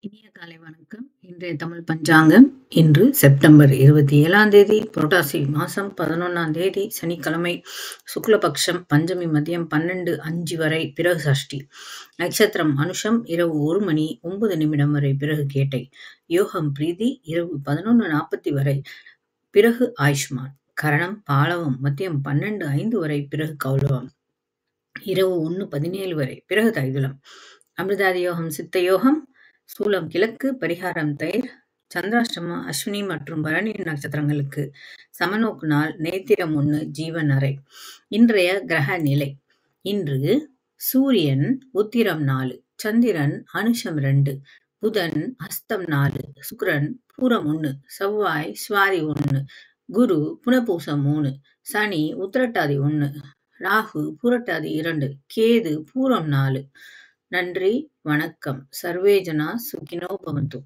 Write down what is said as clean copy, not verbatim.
இனிய காலை வணக்கம். இன்றைய தமிழ் பஞ்சாங்கம் இன்று செப்டம்பர் 27ஆம் தேதி, புரட்டாசி மாசம் 11ஆம் தேதி, சனிக்கிழமை, சுக்லபக்ஷம், பஞ்சமி மதியம் 12:05 வரை, பிறகு சஷ்டி. நட்சத்திரம் அனுஷம், இரவு 1 மணி 9 நிமிடம் வரை, பிறகு கேட்டை. யோகம் பிரீதி, இரவு 11:40 வரை, பிறகு ஆயுஷ்மான். கரணம் பாலவம், மதியம் 12:05 வரை, பிறகு கௌலவம். இரவு 1:17 வரை, பிறகு தைதுளம். அமிர்தாதி யோகம் சித்த யோகம், சூலம் கிழக்கு, பரிகாரம் தயிர். சந்திராஷ்டம அஸ்வினி மற்றும் பரணி நட்சத்திரங்களுக்கு சமநோக்கு நாள், நேத்திரம் 1, ஜீவன் அறை. இன்றைய கிரக நிலை. இன்று சூரியன் உத்திரம் 4, சந்திரன் அனுஷம் 2, புதன் ஹஸ்தம் 4, சுக்கிரன் பூரம் 1, செவ்வாய் சுவாதி 1, குரு புனபூசம் 3, சனி உத்திரட்டாதி 1, ராகு பூரட்டாதி 2, கேது பூரம் 4. நன்றி, வணக்கம். சர்வே ஜனா சுகினோ பவந்து.